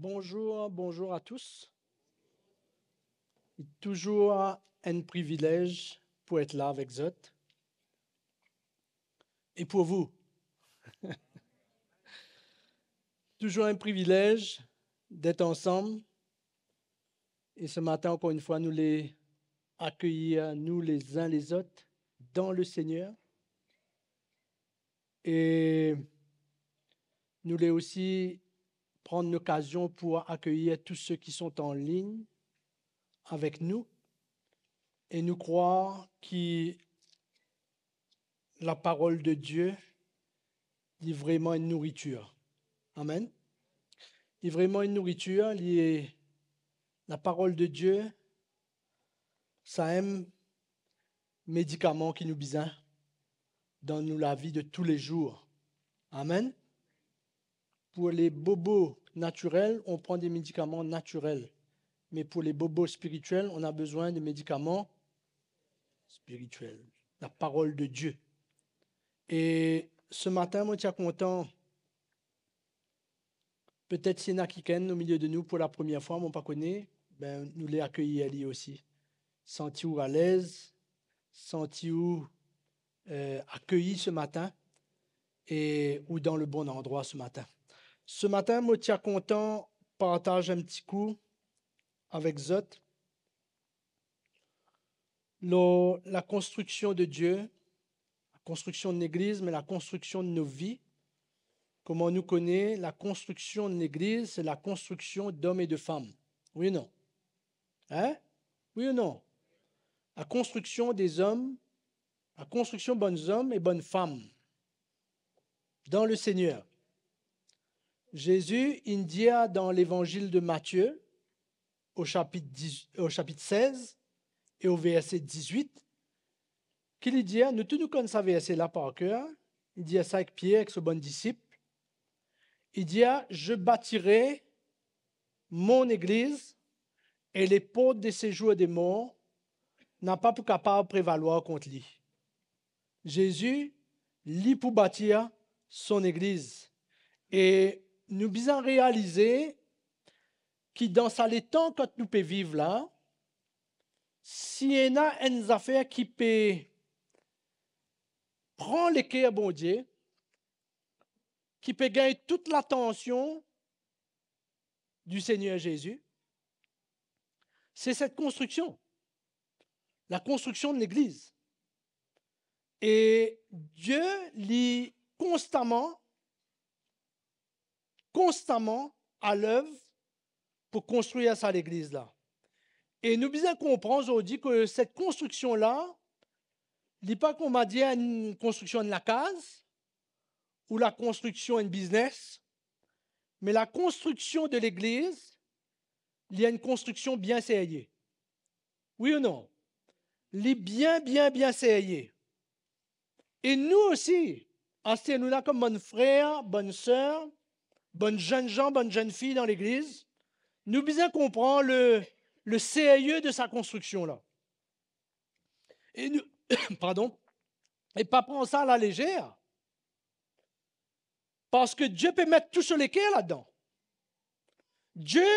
Bonjour à tous. C'est toujours un privilège pour être là avec vous. Et pour vous, toujours un privilège d'être ensemble. Et ce matin, encore une fois, nous les accueillir, nous les uns les autres, dans le Seigneur. Et nous les aussi prendre l'occasion pour accueillir tous ceux qui sont en ligne avec nous et nous croire que la parole de Dieu est vraiment une nourriture. Amen. Il est vraiment une nourriture. La parole de Dieu, ça un médicament qui nous besoin dans la vie de tous les jours. Amen. Pour les bobos naturels, on prend des médicaments naturels. Mais pour les bobos spirituels, on a besoin de médicaments spirituels. La parole de Dieu. Et ce matin, moi, je suis content. Peut-être s'il y en a qui viennent au milieu de nous pour la première fois, on pas connaît, ben, nous les accueillir ali aussi. Senti-vous à l'aise, senti-vous accueillis ce matin ou dans le bon endroit ce matin. Ce matin, moi, je suis content, partage un petit coup avec Zot. La construction de Dieu, la construction de l'Église, mais la construction de nos vies. Comme on nous connaît, la construction de l'Église, c'est la construction d'hommes et de femmes. Oui ou non? Hein? Oui ou non? La construction des hommes, la construction de bonnes hommes et bonnes femmes dans le Seigneur. Jésus, il dit dans l'évangile de Matthieu, au chapitre 16 et au verset 18, qu'il dit, nous tous nous connaissons ce verset-là par cœur, il dit ça avec Pierre, avec ce bon disciple, il dit, je bâtirai mon église et les portes de séjour des morts n'a pas pour capable de prévaloir contre lui. Jésus, lui pour bâtir son église. Et nous devons réaliser que dans les temps que nous pouvons vivre là, s'il y a une affaire qui peut prendre les cœurs bon Dieu, qui peut gagner toute l'attention du Seigneur Jésus, c'est cette construction, la construction de l'Église. Et Dieu lit constamment à l'œuvre pour construire ça l'Église-là. Et nous devons comprendre aujourd'hui que cette construction-là, il n'est pas qu'on m'a dit une construction de la case ou la construction d'un business, mais la construction de l'Église, il y a une construction bien sérieuse. Oui ou non? Il est bien sérieux. Et nous aussi, nous là comme bonnes frères, bonnes sœurs, bonnes jeunes gens, bonnes jeunes filles dans l'Église, nous devons comprendre le sérieux de sa construction-là. Et nous, pardon, et pas prendre ça à la légère. Parce que Dieu peut mettre tout sur les cœurs là-dedans. Dieu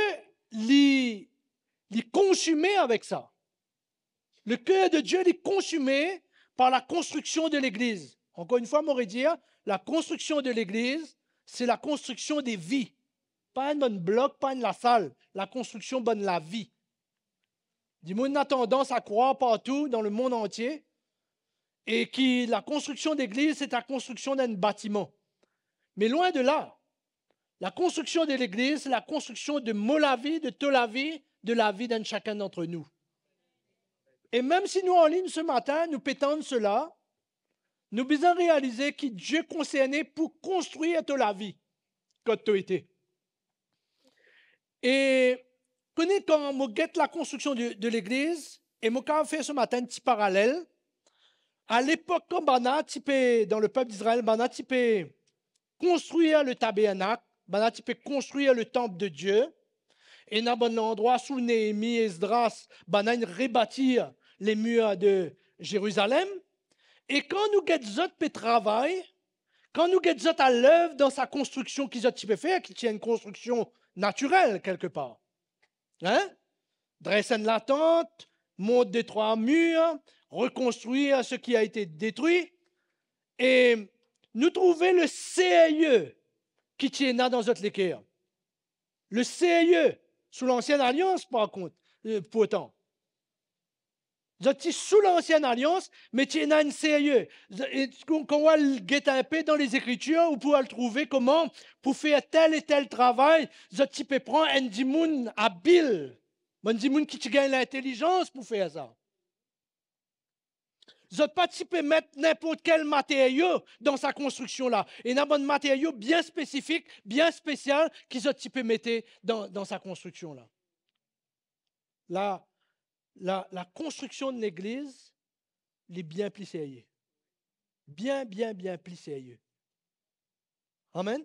l'est consumé avec ça. Le cœur de Dieu est consumé par la construction de l'Église. Encore une fois, m'aurait dit, la construction de l'Église, c'est la construction des vies. Pas un bon bloc, pas une la salle. La construction bonne la vie. Du monde a tendance à croire partout dans le monde entier et que la construction d'église, c'est la construction d'un bâtiment. Mais loin de là, la construction de l'église, c'est la construction de la vie, de toute la vie, de la vie d'un chacun d'entre nous. Et même si nous en ligne ce matin, nous pétons cela, nous devons réaliser que Dieu est concerné pour construire toute la vie, comme tu étais. Et quand je guette la construction de l'église, et je fait ce matin un petit parallèle, à l'époque, quand dans le peuple d'Israël, construire le tabernacle, construire le temple de Dieu, et dans un endroit sous Néhémie et Esdras, rebâtir les murs de Jérusalem. Et quand nous guettons le travail, quand nous guettons à l'œuvre dans sa construction qu'ils ont fait, qui est une construction naturel quelque part. Hein? Dresser la tente, monter des 3 murs, reconstruire ce qui a été détruit. Et nous trouver le CIE qui tient dans notre l'équerre. Le CIE, sous l'ancienne alliance, par contre, pourtant. Vous êtes sous l'ancienne alliance, mais tu as une CIE. Quand on va le guetter un peu dans les Écritures, vous pouvez le trouver comment, pour faire tel et tel travail, vous êtes prendre un dimoun habile, un dimoun qui gagne l'intelligence pour faire ça. Vous n'êtes pas mettre n'importe quel matériau dans sa construction là. Et il y a un matériau bien spécifique, bien spécial, qu'ils ont mettre dans sa construction là. La construction de l'Église, elle est bien plus sérieux. Bien plus sérieux. Amen.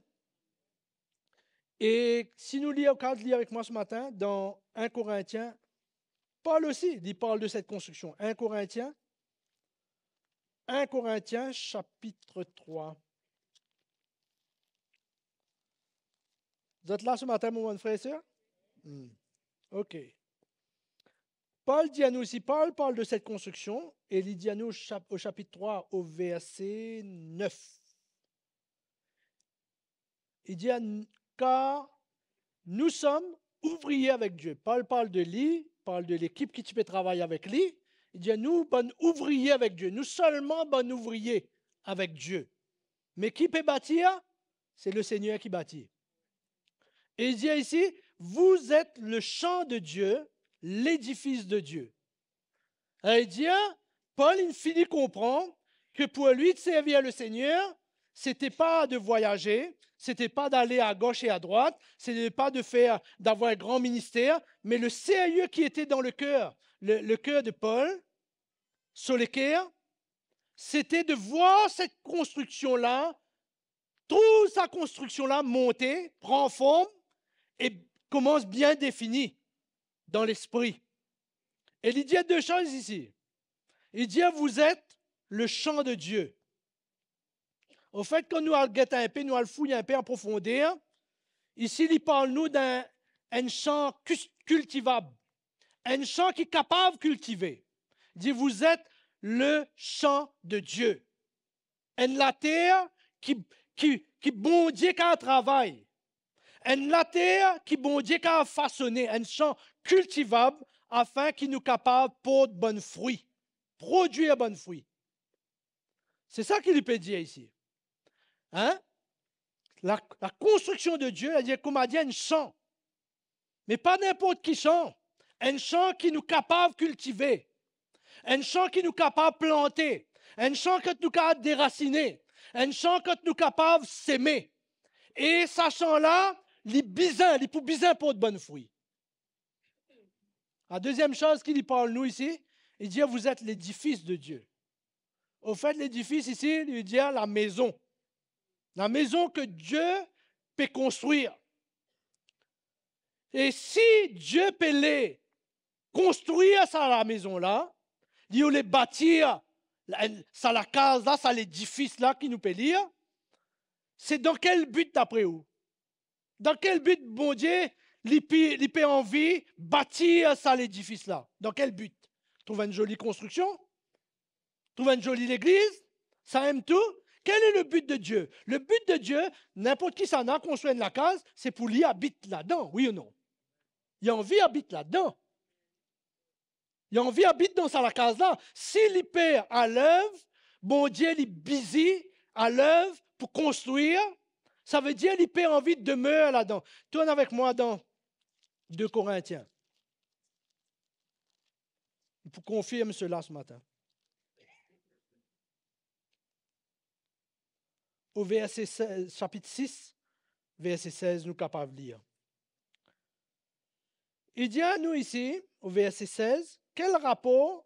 Et si nous lisons, quand lire avec moi ce matin, dans 1 Corinthiens, Paul aussi, il parle de cette construction. 1 Corinthiens, chapitre 3. Vous êtes là ce matin, mon frère et sœur? OK. Paul dit à nous ici, Paul parle de cette construction, et il dit à nous au chapitre 3, au verset 9. Il dit, car nous sommes ouvriers avec Dieu. Paul parle de lui, parle de l'équipe qui peut travailler avec lui. Il dit, nous, bon ouvriers avec Dieu. Nous seulement bon ouvriers avec Dieu. Mais qui peut bâtir? C'est le Seigneur qui bâtit. Et il dit ici, vous êtes le champ de Dieu, l'édifice de Dieu. Et il dit, Paul, il finit comprendre que pour lui de servir le Seigneur, c'était pas de voyager, c'était pas d'aller à gauche et à droite, c'était pas d'avoir un grand ministère, mais le sérieux qui était dans le cœur de Paul, sur le cœur, c'était de voir cette construction-là, toute sa construction-là monter, prend forme et commence bien définie dans l'esprit. Et il dit 2 choses ici. Il dit, vous êtes le champ de Dieu. Au fait, quand nous allons guetter un peu, nous allons fouiller un peu en profondeur, ici, il parle nous d'un champ cultivable, un champ qui est capable de cultiver. Il dit, vous êtes le champ de Dieu. La terre qui bon Dieu qui a travail. La terre qui bon Dieu qui a façonné, un champ cultivable afin qu'il nous capable de porter de bons fruits, produire de bons fruits. C'est ça qu'il peut dire ici. Hein? La construction de Dieu, elle dit, comme a dit, un champ. Mais pas n'importe qui champ. Un champ qui nous capable de cultiver. Un champ qui nous capable de planter. Un champ que nous capable de déraciner. Un champ que nous capable de s'aimer. Et ce champ-là, il pour bizin pour de bons fruits. La deuxième chose qu'il parle nous ici, il dit, vous êtes l'édifice de Dieu. Au fait, l'édifice ici, il dit la maison. La maison que Dieu peut construire. Et si Dieu peut les construire ça la maison-là, il les bâtir, ça la case-là, ça l'édifice-là qui nous peut lire, c'est dans quel but d'après vous? Dans quel but, bon Dieu, il peut envie bâtir ça l'édifice-là? Dans quel but? Trouver une jolie construction? Trouver une jolie église? Ça aime tout? Quel est le but de Dieu? Le but de Dieu, n'importe qui s'en a construit la case, c'est pour lui habiter là-dedans, oui ou non? Il a envie d'habiter là-dedans. Il a envie d'habiter dans la case-là. S'il perd à l'œuvre, bon Dieu, il est busy à l'œuvre pour construire, ça veut dire qu'il perd envie de demeurer là-dedans. Tourne avec moi dans 2 Corinthiens. Pour confirmer cela ce matin. Au verset 16, chapitre 6, verset 16, nous sommes capables de lire. Il dit à nous ici, au verset 16, quel rapport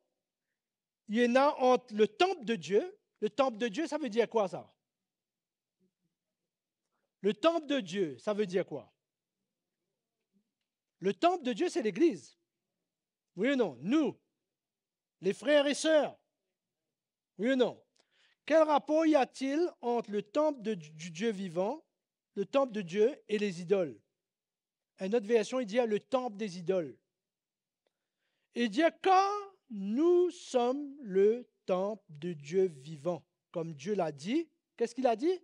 il y en a entre le temple de Dieu? Le temple de Dieu, ça veut dire quoi ça? Le temple de Dieu, ça veut dire quoi? Le temple de Dieu, c'est l'Église. Oui ou non? Nous, les frères et sœurs. Oui ou non? Quel rapport y a-t-il entre le temple du Dieu vivant, le temple de Dieu et les idoles? une autre version, il dit le temple des idoles. Il dit car nous sommes le temple de Dieu vivant. Comme Dieu l'a dit, qu'est-ce qu'il a dit?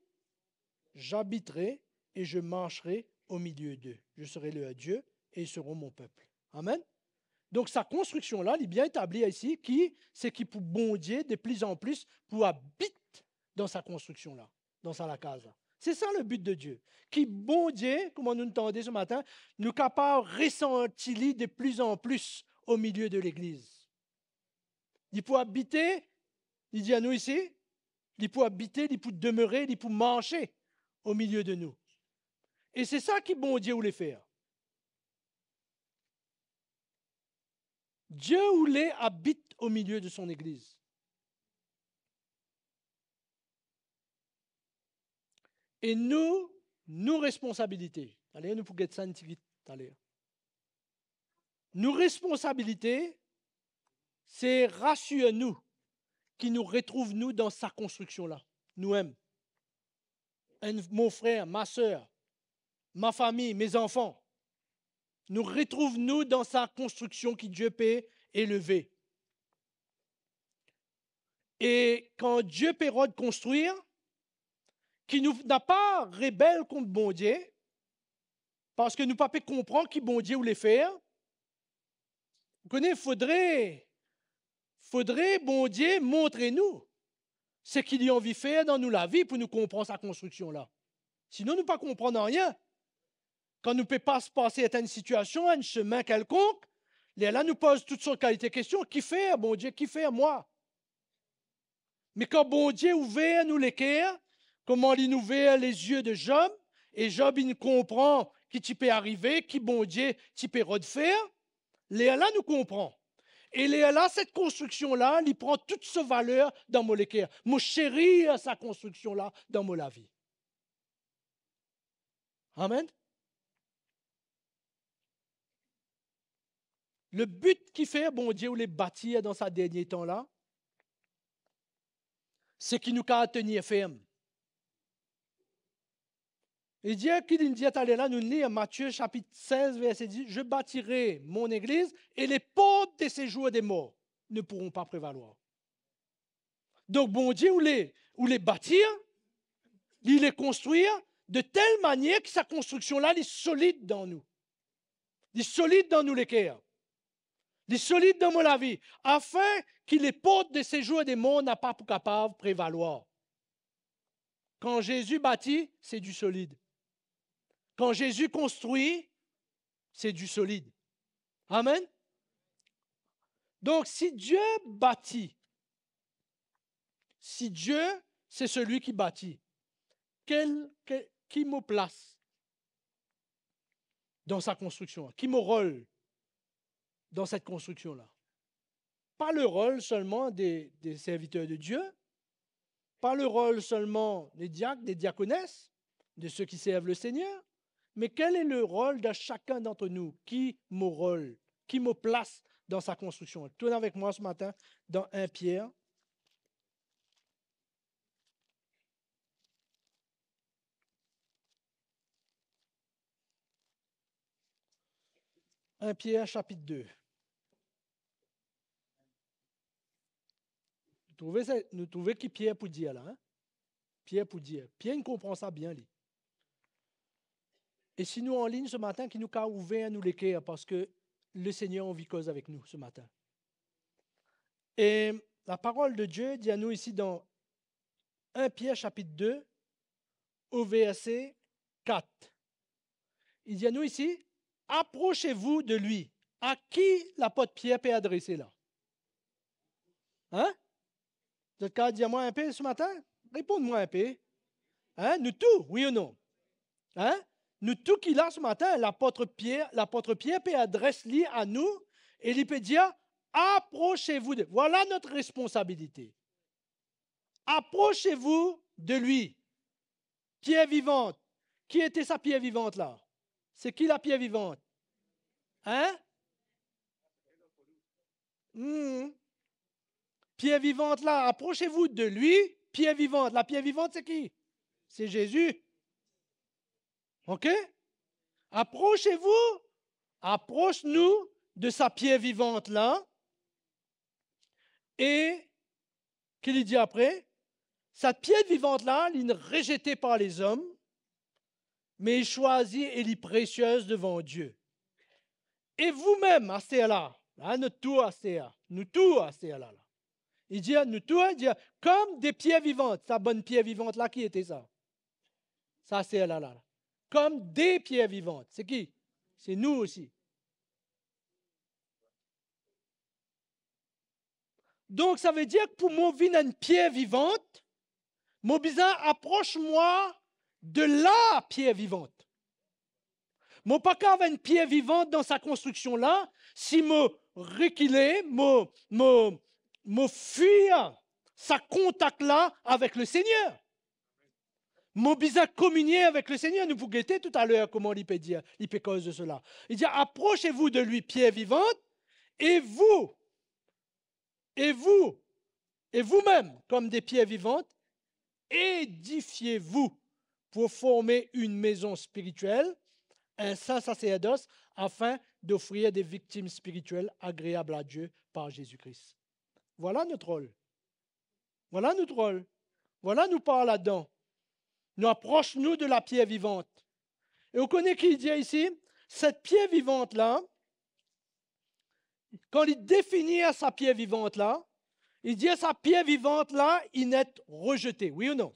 J'habiterai et je marcherai au milieu d'eux. Je serai leur Dieu et ils seront mon peuple. Amen. Donc, sa construction-là, elle est bien établie ici, c'est qui pour bon Dieu, de plus en plus, pour habiter dans sa construction-là, dans sa case. C'est ça le but de Dieu. Qui bon Dieu, comme nous entendons ce matin, nous capables de ressentir de plus en plus au milieu de l'Église. Il peut habiter, il dit à nous ici, il peut habiter, il peut demeurer, il peut marcher au milieu de nous. Et c'est ça qui bon Dieu voulait faire. Dieu voulait habiter au milieu de son Église. Et nous, nos responsabilités, allez, nous pouvons ça un petit vite, allez. Nos responsabilités, c'est rassurer nous, qui nous retrouve nous dans sa construction-là, nous-mêmes. Mon frère, ma soeur, ma famille, mes enfants, nous retrouvons nous dans sa construction qui Dieu peut élever. Et quand Dieu peut construire, qui nous n'a pas rebelle contre bon Dieu, parce que nous ne pouvons pas comprendre qui bon Dieu voulait faire. Vous connaissez, faudrait bon Dieu montrer-nous ce qu'il a envie de faire dans nous la vie pour nous comprendre sa construction-là. Sinon, nous ne pouvons pas comprendre rien. Quand nous ne pouvons pas se passer à une situation, à un chemin quelconque, là nous pose toutes sortes de qualités de questions. Qui fait, bon Dieu, qui fait moi? Mais quand bon Dieu ouvert nous les cœurs, comment il nous ouvert les yeux de Job, et Job il comprend qui tu peux arriver, qui bon Dieu tu peux refaire, là nous comprend. Et là, cette construction-là, il prend toute sa valeur dans mon cœur. Moi chérir sa construction-là dans mon la vie. Amen. Le but qui fait, bon Dieu, ou les bâtir dans sa dernier temps-là, c'est qu'il nous a tenir ferme. Et Dieu qu'il dit à là, nous lisons Matthieu chapitre 16, verset 10, je bâtirai mon église et les portes des séjours des morts ne pourront pas prévaloir. Donc, bon Dieu, ou les bâtir, il les construire de telle manière que sa construction-là est solide dans nous. Il est solide dans nous les cœurs. Il est solide dans la vie, afin que les portes des séjours des morts n'a pas pour capable de prévaloir. Quand Jésus bâtit, c'est du solide. Quand Jésus construit, c'est du solide. Amen. Donc, si Dieu bâtit, si Dieu, c'est celui qui bâtit, qui me place dans sa construction? Qui me rôle dans cette construction-là? Pas le rôle seulement des serviteurs de Dieu, pas le rôle seulement des diacres, des diaconesses, de ceux qui servent le Seigneur, mais quel est le rôle de chacun d'entre nous? Qui me rôle? Qui me place dans sa construction? Tournez avec moi ce matin dans 1 Pierre. 1 Pierre chapitre 2. Nous trouvons qui Pierre pour dire là. Hein? Pierre pour dire. Pierre il comprend ça bien. Lui. Et si nous en ligne ce matin, qui nous a ouvert nous les cœurs parce que le Seigneur en vit cause avec nous ce matin. Et la parole de Dieu dit à nous ici dans 1 Pierre chapitre 2 au verset 4. Il dit à nous ici, approchez-vous de lui. À qui l'apôtre Pierre peut adresser là? Hein? Vous êtes capable de dire moi un peu ce matin? Répondez-moi un peu. Hein? Nous tous, oui ou non? Hein? Nous tous qui là ce matin, l'apôtre Pierre peut adresser à nous et il peut dire approchez-vous de. Voilà notre responsabilité. Approchez-vous de lui. Pierre vivante. Qui était sa pierre vivante là? C'est qui la pierre vivante? Hein? Pierre vivante là, approchez-vous de lui. Pierre vivante. La pierre vivante, c'est qui? C'est Jésus. OK? Approchez-vous, approche-nous de sa pierre vivante là. Et qu'il dit après, cette pierre vivante là, elle est rejetée par les hommes, mais choisie et elle est précieuse devant Dieu. Et vous-même, à là, nous tous à là. Il dit, nous tous, il dit, comme des pierres vivantes. Sa bonne pierre vivante là, qui était ça? Ça, c'est là. Comme des pierres vivantes. C'est qui? C'est nous aussi. Donc, ça veut dire que pour moi, vivre une pierre vivante, mon besoin approche-moi de la pierre vivante. Mon pas qu'à avoir une pierre vivante dans sa construction là, si me reculer, me fuir sa contact là avec le Seigneur. Mon besoin communier avec le Seigneur. Nous vous guettez tout à l'heure comment il peut dire, il peut cause de cela. Il dit, approchez-vous de lui, pierre vivante, et vous-même, comme des pierres vivantes, édifiez-vous pour former une maison spirituelle, un saint sacerdoce, afin d'offrir des victimes spirituelles agréables à Dieu par Jésus-Christ. Voilà notre rôle. Voilà notre rôle. Voilà nous parle là-dedans. Nous approche-nous de la pierre vivante. Et on connaît qui dit ici, cette pierre vivante-là, quand il définit à sa pierre vivante-là, il dit à sa pierre vivante-là, il n'est rejeté, oui ou non?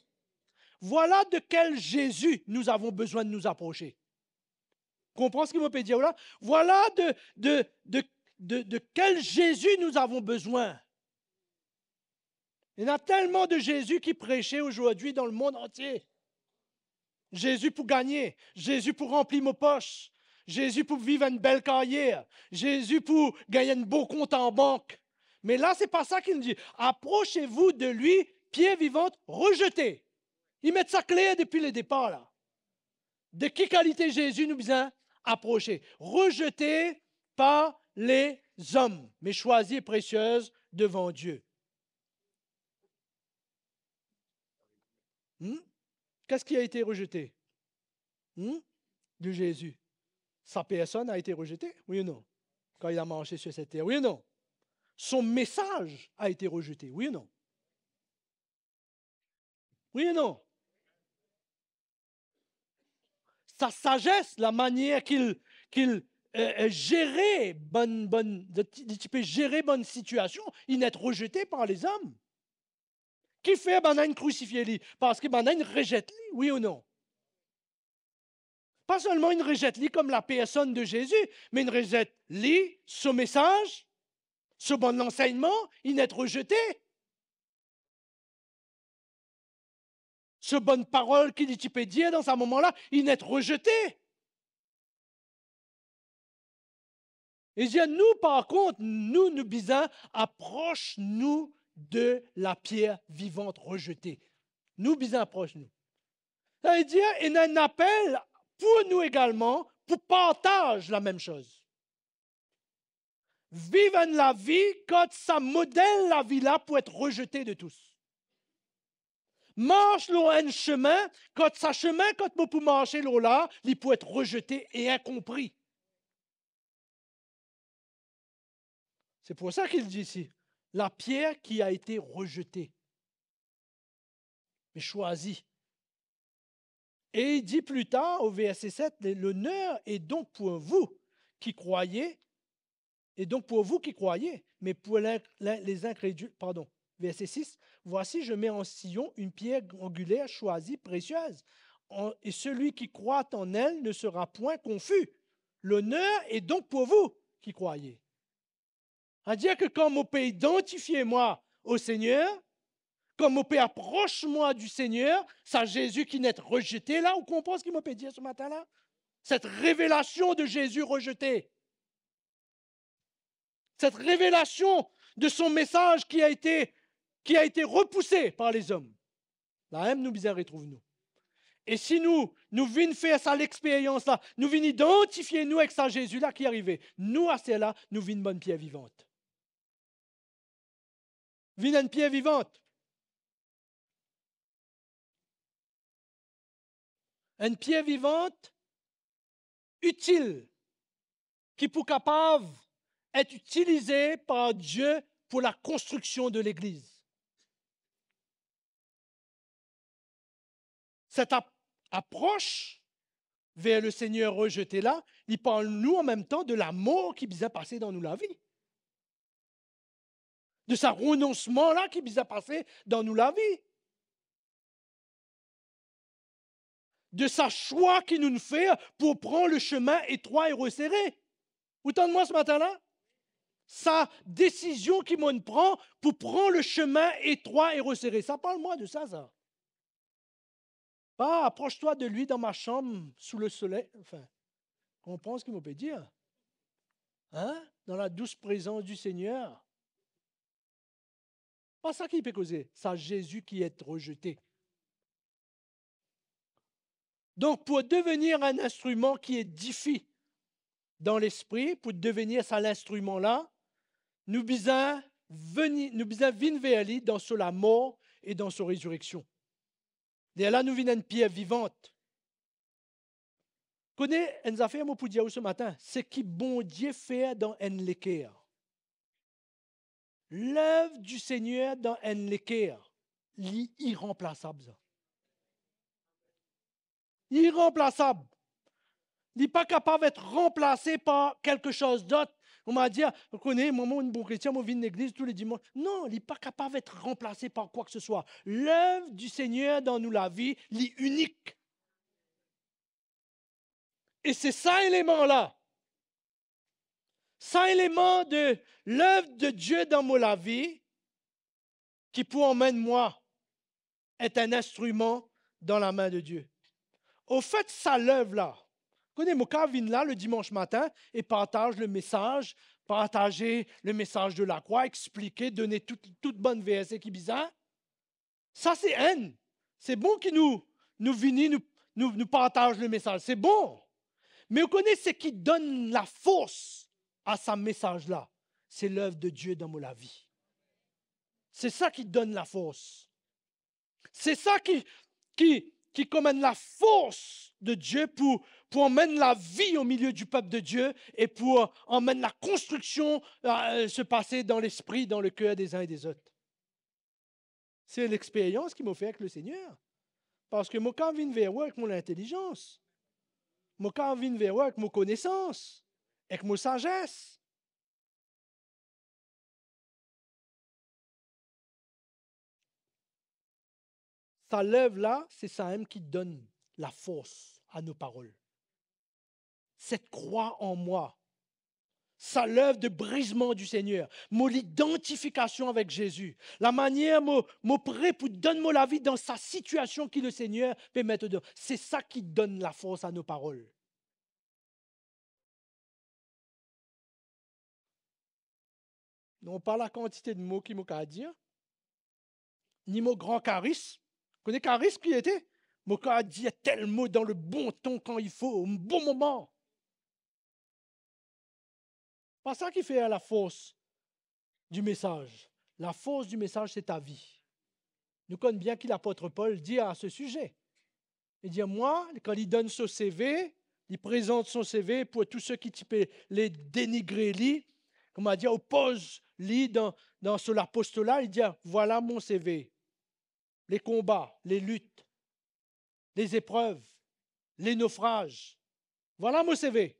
Voilà de quel Jésus nous avons besoin de nous approcher. Comprends ce qu'il me peut dire là? Voilà de quel Jésus nous avons besoin. Il y en a tellement de Jésus qui prêchaient aujourd'hui dans le monde entier. Jésus pour gagner, Jésus pour remplir mes poches, Jésus pour vivre une belle carrière, Jésus pour gagner un beau compte en banque. Mais là, ce n'est pas ça qu'il nous dit. Approchez-vous de lui, pierre vivante, rejetée. Il met sa clé depuis le départ là. De qui qualité Jésus nous besoin approcher? Rejeté par les hommes, mais choisie et précieuse devant Dieu. Qu'est-ce qui a été rejeté de Jésus? Sa personne a été rejetée, oui ou non? Quand il a marché sur cette terre, oui ou non? Son message a été rejeté, oui ou non? Oui ou non? Sa sagesse, la manière qu'il gérait bonne situation, il n'est rejeté par les hommes. Qui fait une crucifié lui? Parce que une rejette lui, oui ou non? Pas seulement une rejette lui comme la personne de Jésus, mais une rejette lui, ce message, ce bon enseignement, il n'est rejeté. Ce bonne parole qu'il peut dire dans ce moment-là, il n'est rejeté. Et dit, nous, par contre, nous bisons, approche-nous de la pierre vivante rejetée. Nous bisons, approche-nous. Ça veut dire, il y a un appel pour nous également, pour partager la même chose. Vivre la vie quand ça modèle la vie là pour être rejeté de tous. Marche un chemin, quand ça chemin, quand on peut marcher là, il peut être rejeté et incompris. C'est pour ça qu'il dit ici, la pierre qui a été rejetée, mais choisie. Et il dit plus tard, au verset 7, l'honneur est donc pour vous qui croyez, mais pour les incrédules, pardon, verset 6, voici, je mets en Sion une pierre angulaire choisie, précieuse, et celui qui croit en elle ne sera point confus. L'honneur est donc pour vous qui croyez. C'est-à-dire que quand on peut identifier moi au Seigneur, comme on peut approcher moi du Seigneur, c'est Jésus qui n'est rejeté là, vous comprenez ce qu'il m'a peut dire ce matin-là? Cette révélation de Jésus rejeté. Cette révélation de son message qui a été repoussé par les hommes. La même nous bizarre retrouve-nous. Et si nous venons faire ça l'expérience là, nous venons identifier nous avec ça Jésus là qui est arrivé, nous à cela, nous venons une bonne pierre vivante. Venons une pierre vivante. Une pierre vivante utile qui peut capable être utilisé par Dieu pour la construction de l'Église. Cette approche vers le Seigneur rejeté là, il parle nous en même temps de la mort qui nous a passé dans nous la vie. De ce renoncement là qui nous a passé dans nous la vie. De sa choix qui nous fait pour prendre le chemin étroit et resserré. Vous entendez-moi ce matin-là? Sa décision qu'il m'en prend pour prendre le chemin étroit et resserré. Ça parle-moi de ça, ça. Pas approche-toi de lui dans ma chambre sous le soleil. Enfin, comprends ce qu'il me peut dire? Hein? Dans la douce présence du Seigneur. Pas ça qui peut causer. C'est Jésus qui est rejeté. Donc, pour devenir un instrument qui édifie dans l'esprit, pour devenir ça l'instrument-là, nous bisons venir vers lui dans la mort et dans sa résurrection. Et là, nous venons une pierre vivante. Connais, nous avons fait un mot pour dire ce matin, ce qui bon Dieu fait dans l'équerre. L'œuvre du Seigneur dans l'équerre, irremplaçable. Irremplaçable. Il n'est pas capable d'être remplacé par quelque chose d'autre. On m'a dit, vous connaissez, moi, un bon chrétien, moi, je viens de l'église tous les dimanches. Non, il n'est pas capable d'être remplacé par quoi que ce soit. L'œuvre du Seigneur dans nous la vie, il est unique. Et c'est ça élément-là. Ça élément de l'œuvre de Dieu dans la vie, qui pour emmèner moi, est un instrument dans la main de Dieu. Au fait, ça l'œuvre-là. Connais, mon cas vient là le dimanche matin et partage le message, partager le message de la croix, expliquer, donner toute bonne versée qui est bizarre. Ça, c'est haine. C'est bon qu'il nous partage le message. C'est bon. Mais vous connaissez ce qui donne la force à ce message-là. C'est l'œuvre de Dieu dans la vie. C'est ça qui donne la force. C'est ça qui commande la force de Dieu pour emmener la vie au milieu du peuple de Dieu et pour emmener la construction se passer dans l'esprit, dans le cœur des uns et des autres. C'est l'expérience qu'il m'a fait avec le Seigneur. Parce que moi, quand je viens vers moi avec mon intelligence, moi, quand je viens vers moi avec mon connaissance, avec mon sagesse, ça lève là, c'est ça même qui donne la force à nos paroles. Cette croix en moi, ça l'œuvre de brisement du Seigneur, mon identification avec Jésus, la manière mon prêt pour donner la vie dans sa situation qui le Seigneur peut mettre dedans. C'est ça qui donne la force à nos paroles. Non pas la quantité de mots qu'il m'a qu'à dire, ni mon grand charisme. Vous connaissez charisme qui était? Mon qu'à dire tel mot dans le bon ton quand il faut, au bon moment. Pas ça qui fait la force du message. La force du message, c'est ta vie. Nous connaissons bien qui l'apôtre Paul dit à ce sujet. Il dit, moi, quand il donne son CV, il présente son CV pour tous ceux qui typent les dénigrer, comme on dit, oppose-lui dans l'apostolat, il dit, voilà mon CV. Les combats, les luttes, les épreuves, les naufrages. Voilà mon CV.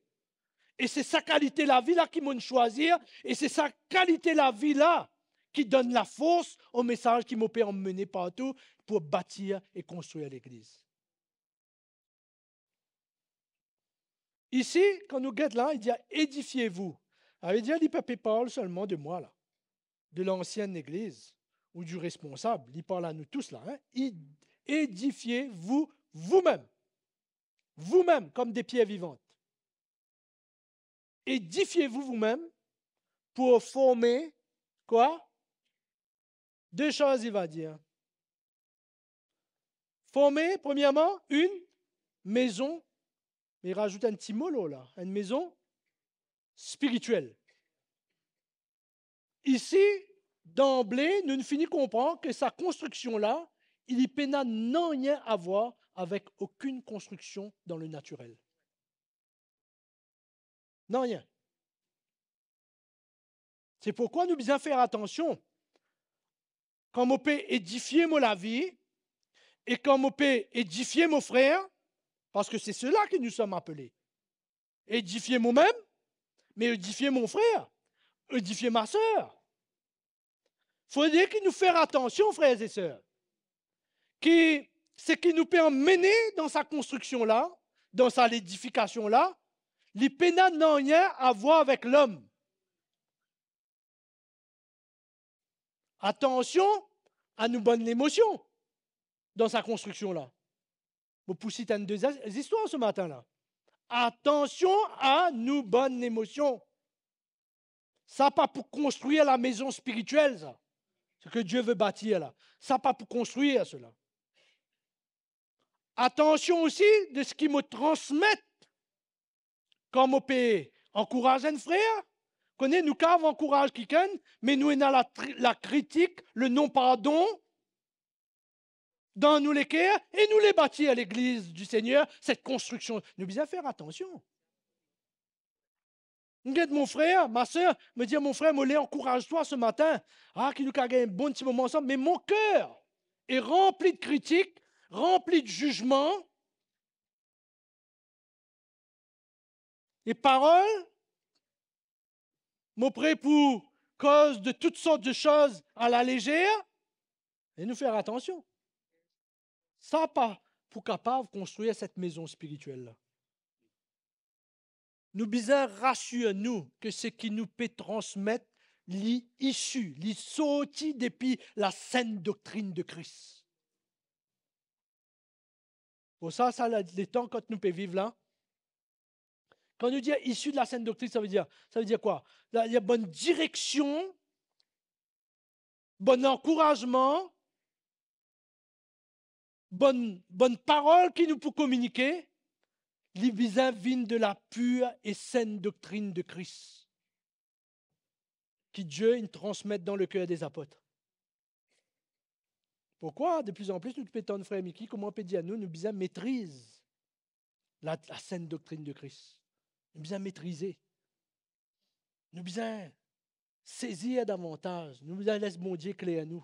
Et c'est sa qualité la vie là qui m'a choisi, et c'est sa qualité la vie là qui donne la force au message qui m'a emmené partout pour bâtir et construire l'Église. Ici, quand nous guettons là, il dit édifiez-vous. Ça veut dire il ne peut pas parler seulement de moi là, de l'ancienne Église ou du responsable. Il parle à nous tous là. Hein? Édifiez-vous vous-même. Vous-même comme des pierres vivantes. Édifiez-vous vous-même pour former quoi? Deux choses, il va dire. Former, premièrement, une maison, mais il rajoute un petit mot là, une maison spirituelle. Ici, d'emblée, nous ne finissons comprendre que sa construction-là, il n'a rien à voir avec aucune construction dans le naturel. Non, rien. C'est pourquoi nous devons faire attention. Quand on peut édifier la vie, et quand on peut édifier mon frère, parce que c'est cela que nous sommes appelés. Édifier moi-même, mais édifier mon frère, édifier ma soeur. Il faut dire qu'il nous faire attention, frères et sœurs. Ce qui nous peut emmener dans sa construction-là, dans sa édification-là, les pénats n'ont rien à voir avec l'homme. Attention à nous bonnes émotions dans sa construction-là. Vous poussez une deux histoires ce matin-là. Attention à nous bonnes émotions. Ça pas pour construire la maison spirituelle, ça. Ce que Dieu veut bâtir là. Ça pas pour construire cela. Attention aussi de ce qui me transmettent. Quand on peut encourager un frère, nous cave encourage quelqu'un, mais nous avons la critique, le non-pardon dans nous les cœurs et nous les bâtir à l'église du Seigneur, cette construction. Nous devons faire attention. Mon frère, ma soeur, me dit mon frère, Mollet, encourage-toi ce matin. Qu'il nous a un bon petit moment ensemble, mais mon cœur est rempli de critiques, rempli de jugements. Les paroles, m'ont pris pour cause de toutes sortes de choses à la légère, et nous faire attention. Ça pas pour capable de construire cette maison spirituelle-là. Nous bisons rassurer nous que ce qui nous peut transmettre l'issue, les sorties depuis la saine doctrine de Christ. Pour ça, les temps quand nous pouvons vivre là. Quand nous disons issu de la saine doctrine, ça veut dire quoi? Là, il y a bonne direction, bon encouragement, bonne parole qui nous peut communiquer. Les visins viennent de la pure et saine doctrine de Christ, qui Dieu il transmet dans le cœur des apôtres. Pourquoi? De plus en plus, nous pétons, frère Mickey, comment on peut dire à nous visins maîtrisent la saine doctrine de Christ. Nous besoin maîtriser. Nous besoin saisir davantage. Nous besoin laisser mon Dieu clé à nous.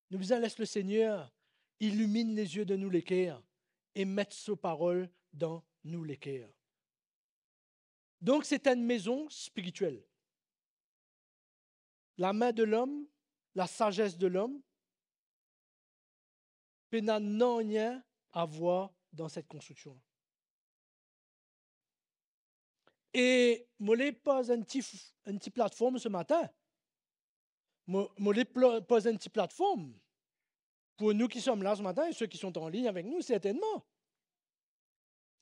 Nous besoin laisser le Seigneur illumine les yeux de nous les cœurs et mettre sa parole dans nous les cœurs. Donc c'est une maison spirituelle. La main de l'homme, la sagesse de l'homme, n'a rien à voir dans cette construction. Et je vais poser une petite plateforme ce matin. Je vais poser une petite plateforme pour nous qui sommes là ce matin et ceux qui sont en ligne avec nous, certainement.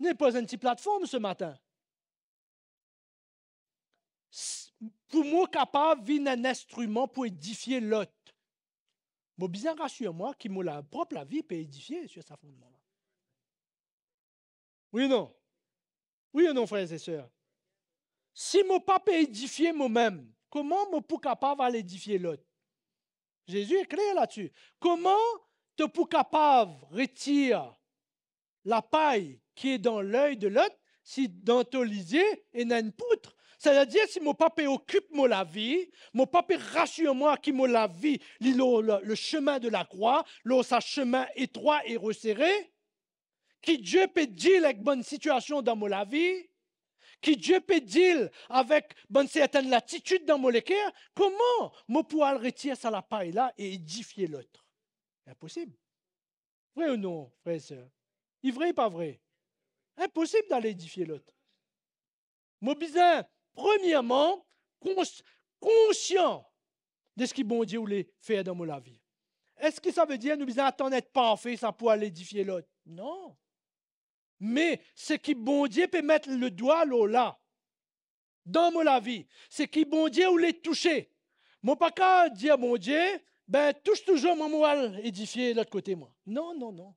Je vais poser une petite plateforme ce matin. Pour moi, capable de un instrument pour édifier l'autre. Je bien rassure-moi qui m'a la propre vie peut édifier sur sa fondement-là. Oui ou non? Oui ou non, frères et sœurs? Si mon papa est édifié moi-même, comment je suis capable d'édifier l'autre? Jésus est clair là-dessus. Comment tu es capable de retirer la paille qui est dans l'œil de l'autre si dans ton lisier il y a une poutre? C'est-à-dire, si mon papa occupe la vie, mon papa rassure-moi qui la vie, le chemin de la croix, sa chemin étroit et resserré, qui Dieu peut dire avec bonne situation dans la vie, qui Dieu peut dire avec bonne certaine latitude dans mon cœur, comment je pourrais retirer ça la paille là et édifier l'autre? Impossible. Vrai ou non, frère et sœur? Il est vrai ou pas vrai? Impossible d'aller édifier l'autre. Moi, besoin, premièrement, conscient de ce que bon Dieu voulait faire dans ma vie. Est-ce que ça veut dire que nous besoin attendre d'être parfait ça pour aller édifier l'autre? Non. Mais ce qui bon Dieu peut mettre le doigt là, dans ma vie, c'est qui bon Dieu voulait toucher. Mon pas qu'à dire bon Dieu, touche toujours mon moelle édifier l'autre côté moi. Non, non, non.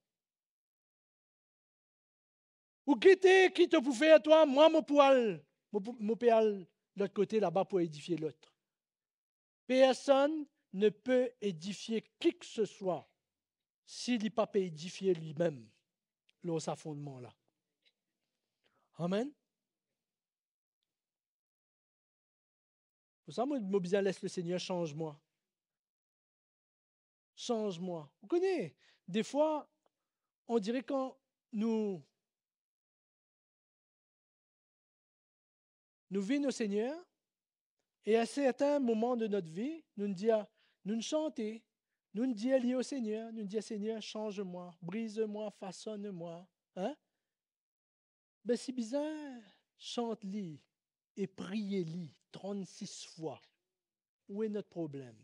Ou qui te pouvait à toi, moi mon poil, mon péal l'autre côté là-bas pour édifier l'autre. Personne ne peut édifier qui que ce soit s'il n'est pas édifier lui-même dans sa fondement là. Amen. Pour ça, moi, je besoin laisse le Seigneur, change-moi. Change-moi. Vous connaissez, des fois, on dirait quand nous vîmes au Seigneur, et à certains moments de notre vie, nous nous disons, nous nous chantons, nous nous disons liés au Seigneur, nous nous disons, Seigneur, change-moi, brise-moi, façonne-moi. Hein? Ben, si bizarre, chante-lui et priez-lui 36 fois. Où est notre problème?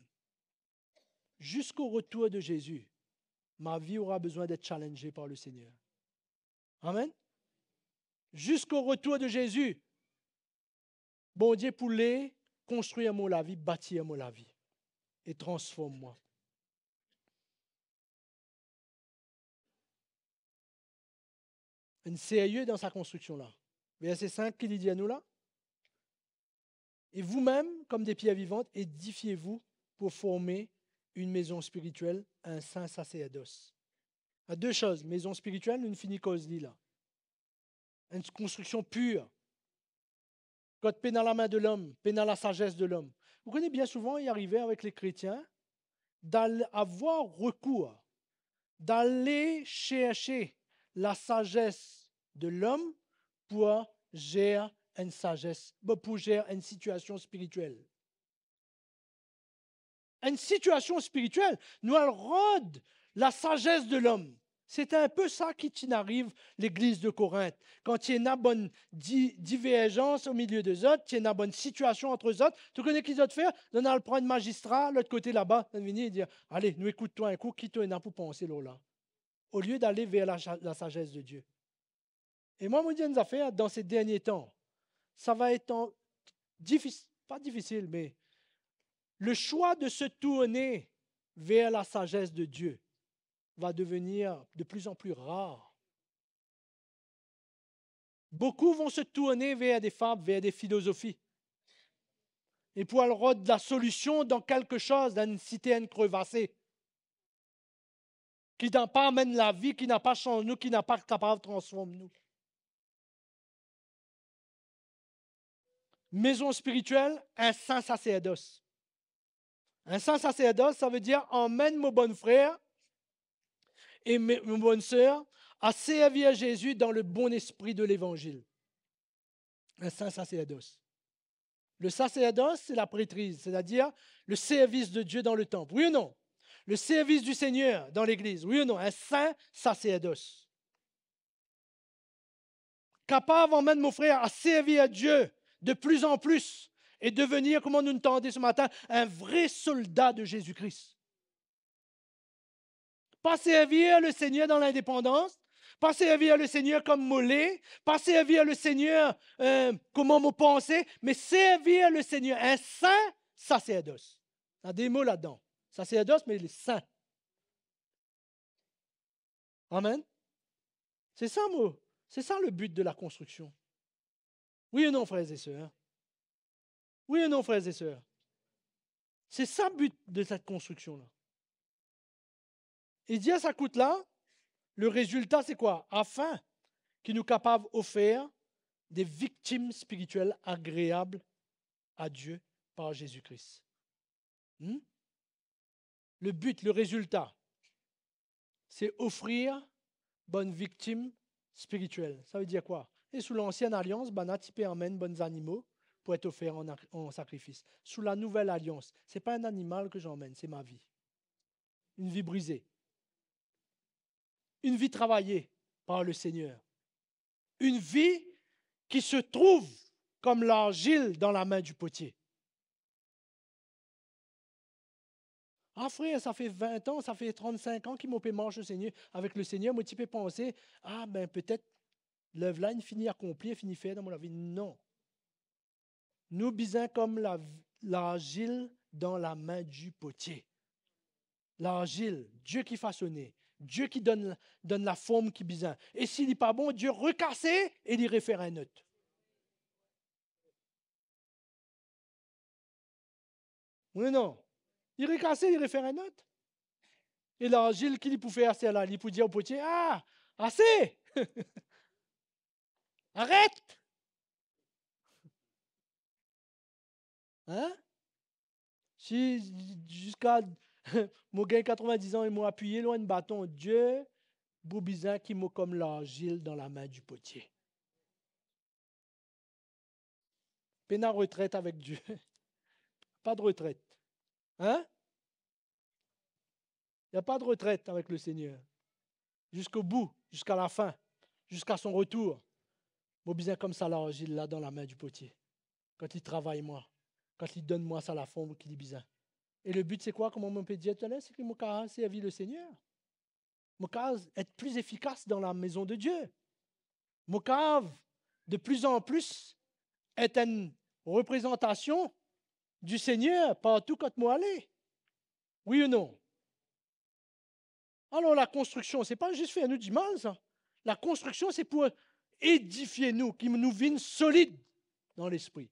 Jusqu'au retour de Jésus, ma vie aura besoin d'être challengée par le Seigneur. Amen. Jusqu'au retour de Jésus, bon Dieu pour les construire mon la vie, bâtir mon la vie et transforme-moi. Un sérieux dans sa construction là. Verset 5 qui dit à nous là. Et vous-même, comme des pierres vivantes, édifiez-vous pour former une maison spirituelle, un saint sacerdoce. Il y a deux choses, maison spirituelle, une finie cause là. Une construction pure. Quand peine dans la main de l'homme, peine dans la sagesse de l'homme. Vous connaissez bien souvent, il arrivait avec les chrétiens d'avoir recours, d'aller chercher la sagesse de l'homme pour gérer une sagesse, pour gérer une situation spirituelle. Une situation spirituelle, nous elle rôde la sagesse de l'homme. C'est un peu ça qui arrive l'église de Corinthe. Quand il y a une bonne divergence au milieu des autres, il y a une bonne situation entre eux autres, tu connais qu'ils autres faire? On a le prendre magistrat, l'autre côté là-bas, on venir et dire, allez, nous écoute-toi un coup, quitte-toi pour penser là. Au lieu d'aller vers la sagesse de Dieu. Et moi, je me dis une affaire, dans ces derniers temps, ça va être difficile, pas difficile, mais le choix de se tourner vers la sagesse de Dieu va devenir de plus en plus rare. Beaucoup vont se tourner vers des fables, vers des philosophies. Et pour avoir de la solution dans quelque chose, dans une citerne crevassée, qui n'a pas amène la vie, qui n'a pas changé nous, qui n'a pas capable de transformer nous. Maison spirituelle, un saint sacerdoce. Un saint sacerdoce, ça veut dire emmène mon bon frère et mes bonnes sœurs à servir Jésus dans le bon esprit de l'Évangile. Un saint sacerdoce. Le sacerdoce, c'est la prêtrise, c'est-à-dire le service de Dieu dans le temple. Oui ou non? Le service du Seigneur dans l'Église. Oui ou non? Un saint sacerdoce. Capable d'emmener mon frère à servir Dieu de plus en plus et devenir, comme nous entendons ce matin, un vrai soldat de Jésus-Christ. Pas servir le Seigneur dans l'indépendance, pas servir le Seigneur comme mollet, pas servir le Seigneur comment me penser, mais servir le Seigneur, un saint sacerdoce. Il y a des mots là-dedans. Sacerdoce, mais il est saint. Amen. C'est ça, mot. C'est ça le but de la construction. Oui ou non, frères et sœurs? Oui ou non, frères et sœurs? C'est ça le but de cette construction-là. Et Dieu, ça coûte là, le résultat, c'est quoi? Afin qu'il nous capable d'offrir des victimes spirituelles agréables à Dieu par Jésus-Christ. Le but, le résultat, c'est offrir bonnes victimes spirituelles. Ça veut dire quoi? Et sous l'ancienne alliance, Banatipé emmène bons animaux pour être offerts en sacrifice. Sous la nouvelle alliance, ce n'est pas un animal que j'emmène, c'est ma vie. Une vie brisée. Une vie travaillée par le Seigneur. Une vie qui se trouve comme l'argile dans la main du potier. Ah frère, ça fait 20 ans, ça fait 35 ans qu'il m'a fait marcher avec le Seigneur. Moi, tu peux penser, ah ben peut-être l'œuvre là, il finit accomplie, il finit faire dans mon vie. Non. Nous bisons comme l'argile dans la main du potier. L'argile, Dieu qui façonnait, Dieu qui donne la forme qui besoin. Et s'il n'est pas bon, Dieu recassé et il réfère un autre. Oui, non. Il recassé, il réfère un autre. Et l'argile qu'il pouvait faire assez là, il pouvait dire au potier, ah, assez. Arrête. Hein? Si jusqu'à mon gain 90 ans et moi appuyé loin de bâton, Dieu, boubizin qui m'a comme l'argile dans la main du potier. Pénard retraite avec Dieu. Pas de retraite. Hein? Il n'y a pas de retraite avec le Seigneur. Jusqu'au bout, jusqu'à la fin, jusqu'à son retour. Moi, bien comme ça, l'argile là dans la main du potier. Quand il travaille, moi. Quand il donne moi ça la forme qu'il dit bizarre. Et le but, c'est quoi, comme on peut dire tout à l'heure, c'est que mon cas servir le Seigneur. Mon cas être plus efficace dans la maison de Dieu. Mon cas, de plus en plus, est une représentation du Seigneur partout quand moi aller. Oui ou non? Alors la construction, ce n'est pas juste faire nous du mal, ça. La construction, c'est pour édifier nous, qui nous viennent solides dans l'esprit.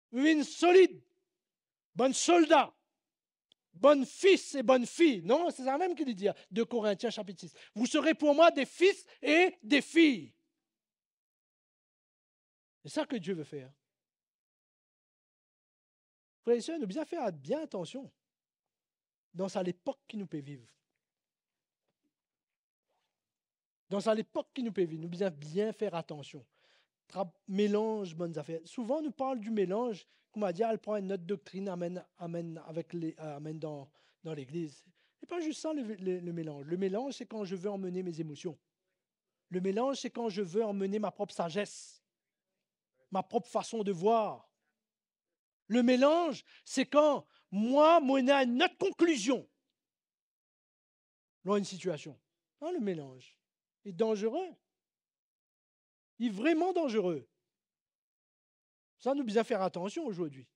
Nous viennent solides, bonnes soldats, bonnes fils et bonnes filles. Non, c'est ça même qu'il dit, 2 Corinthiens chapitre 6. Vous serez pour moi des fils et des filles. C'est ça que Dieu veut faire. Frères et sœurs, nous devons faire bien attention dans l'époque qui nous peut vivre. Dans l'époque qui nous peut vivre, nous devons bien faire attention. Mélange, bonnes affaires. Souvent, nous parle du mélange. Comme on dit, elle prend une autre doctrine, amène dans l'Église. Ce n'est pas juste ça le mélange. Le mélange, c'est quand je veux emmener mes émotions. Le mélange, c'est quand je veux emmener ma propre sagesse, ma propre façon de voir. Le mélange, c'est quand moi, on a une autre conclusion dans une situation. Non, le mélange est dangereux. Il est vraiment dangereux. Ça, nous devons faire attention aujourd'hui.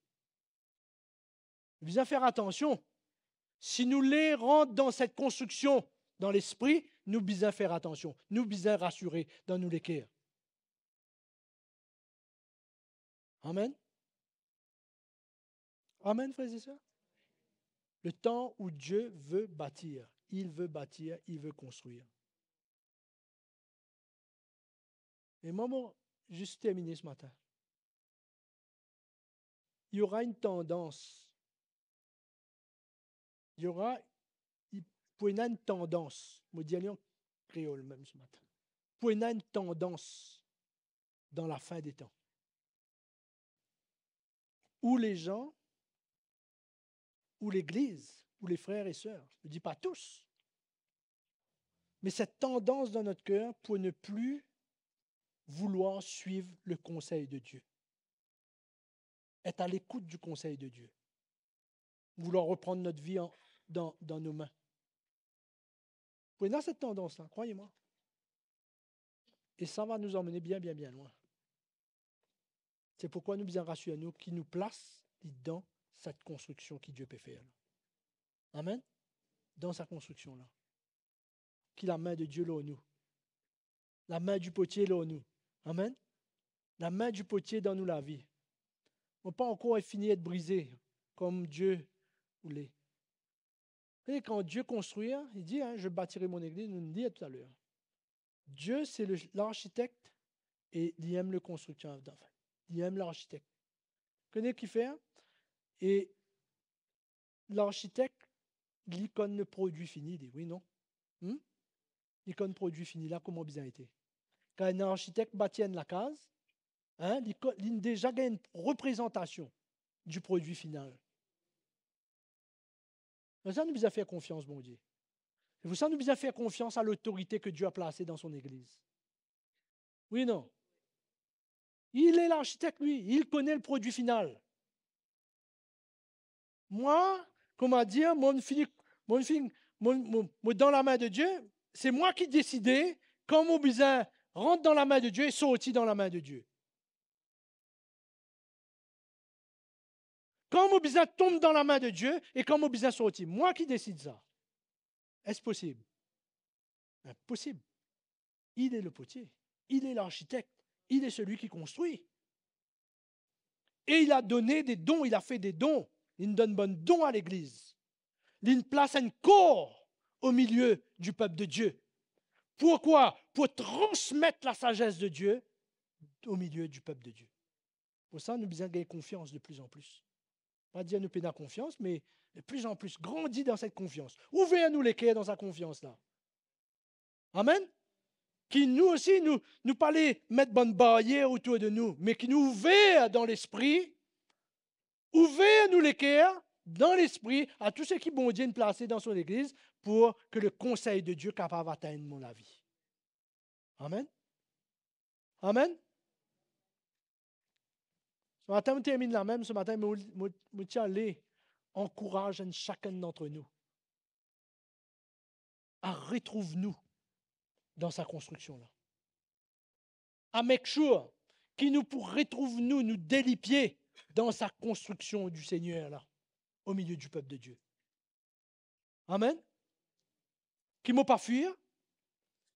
Nous devons faire attention. Si nous les rentrons dans cette construction, dans l'esprit, nous devons faire attention. Nous devons rassurer dans nous les cœurs. Amen. Amen, frères et sœurs. Le temps où Dieu veut bâtir, il veut construire. Et moi, juste terminer ce matin. Il y aura une tendance. Il y aura une tendance. Je dis en créole même ce matin. Une tendance dans la fin des temps. Où les gens, où l'Église, où les frères et sœurs, je ne dis pas tous, mais cette tendance dans notre cœur pour ne plus vouloir suivre le conseil de Dieu. Être à l'écoute du conseil de Dieu. Vouloir reprendre notre vie dans nos mains. Vous voyez cette tendance-là, croyez-moi. Et ça va nous emmener bien, bien, bien loin. C'est pourquoi nous devons rassurer nous qui nous place dans cette construction que Dieu peut faire. Amen. Dans sa construction-là. Qui la main de Dieu là en nous. La main du potier là en nous. Amen. La main du potier dans nous la vie. On n'a pas encore fini d'être brisé comme Dieu voulait. Et quand Dieu construit, il dit, je bâtirai mon église, nous le dit tout à l'heure. Dieu, c'est l'architecte et il aime le constructeur. Il aime l'architecte. Vous connaissez qui fait? Et l'architecte, il connaît le produit fini. Il dit, oui, non? Il connaît le produit fini, là, comment bien été. Quand un architecte bâtit la case, il a déjà une représentation du produit final. Mais ça nous devons faire confiance, bon Dieu. Et ça nous devons faire confiance à l'autorité que Dieu a placée dans son Église. Oui, non. Il est l'architecte, lui. Il connaît le produit final. Moi, comment dire, dans la main de Dieu, c'est moi qui décide quand mon besoin rentre dans la main de Dieu et sortit dans la main de Dieu. Quand mon besoin tombe dans la main de Dieu et quand mon besoin sortit, moi qui décide ça. Est-ce possible? Impossible. Il est le potier, il est l'architecte, il est celui qui construit. Et il a donné des dons, il a fait des dons. Il donne bon don à l'Église. Il place un corps au milieu du peuple de Dieu. Pourquoi? Pour transmettre la sagesse de Dieu au milieu du peuple de Dieu. Pour ça, nous devons gagner confiance de plus en plus. Pas dire nous payer confiance, mais de plus en plus grandis dans cette confiance. Ouvrez à nous les cœurs dans sa confiance-là. Amen. Qui nous aussi, nous pas les mettre bonne barrière autour de nous, mais qui nous ouvre dans l'esprit, ouvre à nous les cœurs dans l'esprit à tous ceux qui bon Dieu placé dans son église pour que le conseil de Dieu capable d'atteindre mon vie. Amen. Amen. Ce matin, on termine la même. Ce matin, je tiens à aller encourager chacun d'entre nous à retrouver-nous dans sa construction-là. À make sure qu'il nous pour retrouver nous délipier dans sa construction du Seigneur là, au milieu du peuple de Dieu. Amen. Qui ne m'a pas fuir,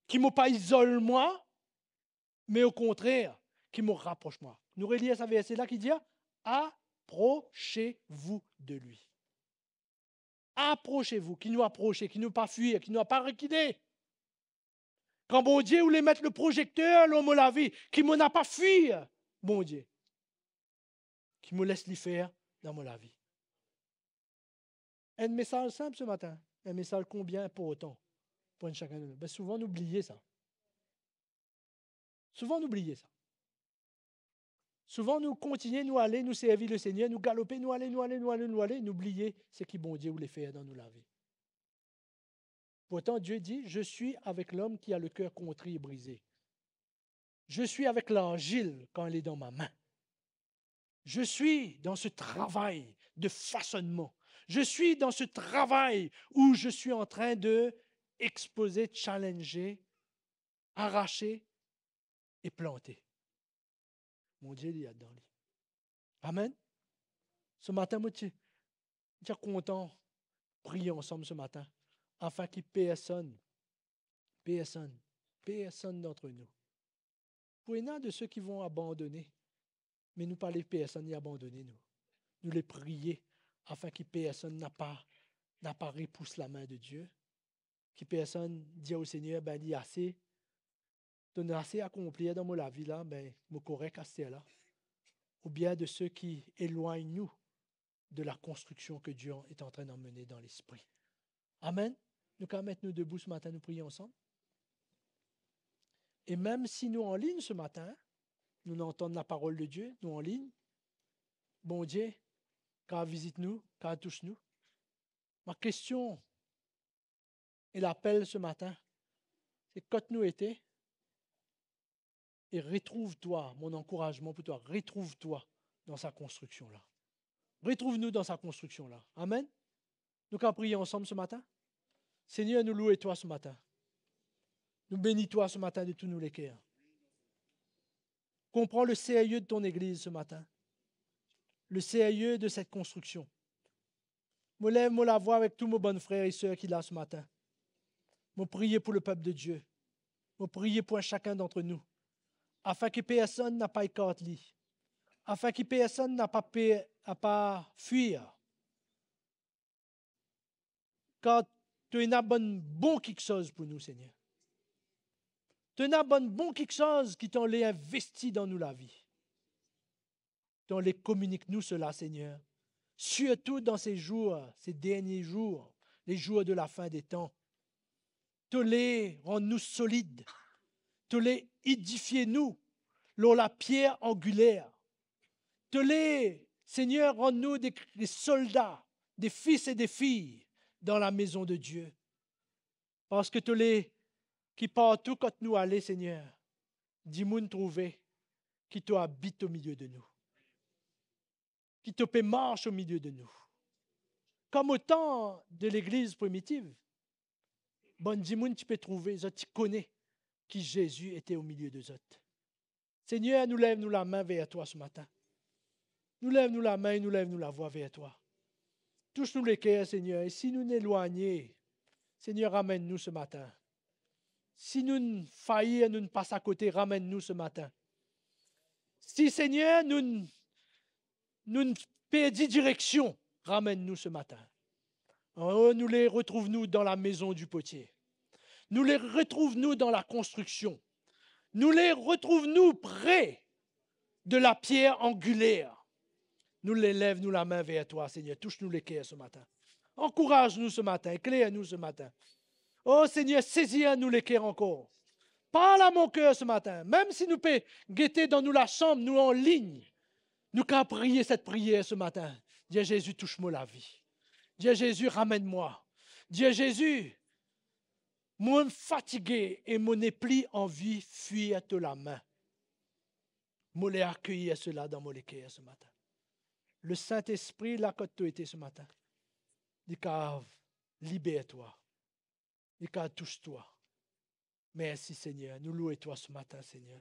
qui ne m'a pas isole moi, mais au contraire, qui me rapproche moi. Nous relions à ce verset-là qui dit approchez-vous de lui. Approchez-vous, qui nous approche, qui ne pas fuir, qui ne pas reculer. Quand bon Dieu voulait mettre le projecteur, l'homme la vie, qui ne n'a pas fuir, bon Dieu, qui me laisse l'y faire dans mon la vie. Un message simple ce matin, un message combien pour autant, pour chacun de nous. Ben souvent, on oublie ça. Souvent, on oublie ça. Souvent, nous continuons, nous aller, nous servir le Seigneur, nous galoper, nous aller, nous oublier ce qui bon Dieu voulait faire dans nos la vie. Pourtant, Dieu dit, je suis avec l'homme qui a le cœur contrit et brisé. Je suis avec l'argile quand elle est dans ma main. Je suis dans ce travail de façonnement. Je suis dans ce travail où je suis en train de exposer, challenger, arracher et planter. Mon Dieu, il y a dedans. Amen. Ce matin, moi, je suis content. Prions ensemble ce matin, afin qu'il personne d'entre nous. Pour il y en a de ceux qui vont abandonner, mais nous parlons de personne n'y abandonner, nous. Nous les prier, afin que personne n'a pas repousse la main de Dieu, que personne dit au Seigneur, ben, il y a assez. Donc, assez accompli dans la vie là, ben, me correct à ce là. Ou bien de ceux qui éloignent nous de la construction que Dieu est en train d'emmener dans l'esprit. Amen. Nous quand mettre nous debout ce matin, nous prions ensemble. Et même si nous en ligne ce matin, nous entendons la parole de Dieu, nous en ligne, bon Dieu, quand il visite nous, quand il touche nous, ma question et l'appel ce matin, c'est quand nous étions, et retrouve-toi, mon encouragement pour toi, retrouve-toi dans sa construction-là. Retrouve-nous dans sa construction-là. Amen. Nous allons prier ensemble ce matin. Seigneur, nous louons toi ce matin. Nous bénis toi ce matin de tous nos cœurs. Comprends le sérieux de ton Église ce matin. Le sérieux de cette construction. Je lève la voix avec tous mes bons frères et sœurs qui sont là ce matin. Je prie pour le peuple de Dieu. Je prie pour chacun d'entre nous. Afin que personne n'a pas écarté, afin que personne n'a pas fuir. Car tu as bon quelque chose pour nous, Seigneur. Tu as bon quelque chose qui t'en l'a investi dans nous la vie. Tu les communique-nous cela, Seigneur. Surtout dans ces jours, ces derniers jours, les jours de la fin des temps. Tu les rends-nous solides. Tu les édifiez-nous, la pierre angulaire. Te les, Seigneur, rends-nous des soldats, des fils et des filles dans la maison de Dieu. Parce que te les, qui partout quand nous allons, Seigneur, dis-moi trouver qui te habite au milieu de nous. Qui te peut marche au milieu de nous. Comme au temps de l'Église primitive, bon, dis-moi tu peux trouver, tu connais qui Jésus était au milieu de eux. Seigneur, nous lève-nous la main vers toi ce matin. Nous lève-nous la main et nous lève-nous la voix vers toi. Touche-nous les cœurs, Seigneur. Et si nous nous éloignons, Seigneur, ramène-nous ce matin. Si nous faillons, nous ne passons à côté, ramène-nous ce matin. Si, Seigneur, nous perdons direction, ramène-nous ce matin. Oh, nous les retrouvons-nous dans la maison du potier. Nous les retrouvons-nous dans la construction. Nous les retrouvons-nous près de la pierre angulaire. Nous l'élève, nous la main vers toi, Seigneur. Touche-nous les cœurs ce matin. Encourage-nous ce matin. Éclaire-nous ce matin. Oh Seigneur, saisis-nous les cœurs encore. Parle à mon cœur ce matin. Même si nous pouvons guetter dans nous la chambre, nous en ligne, nous qu'à prier cette prière ce matin. Dieu Jésus, touche-moi la vie. Dieu Jésus, ramène-moi. Dieu Jésus, moi fatigué et mon épli envie fuir de la main. Moi les accueillir cela dans mon cœur ce matin. Le Saint-Esprit, là, quand tu étais ce matin, il dit libère-toi. Il dit touche-toi. Merci Seigneur. Nous louons toi ce matin, Seigneur.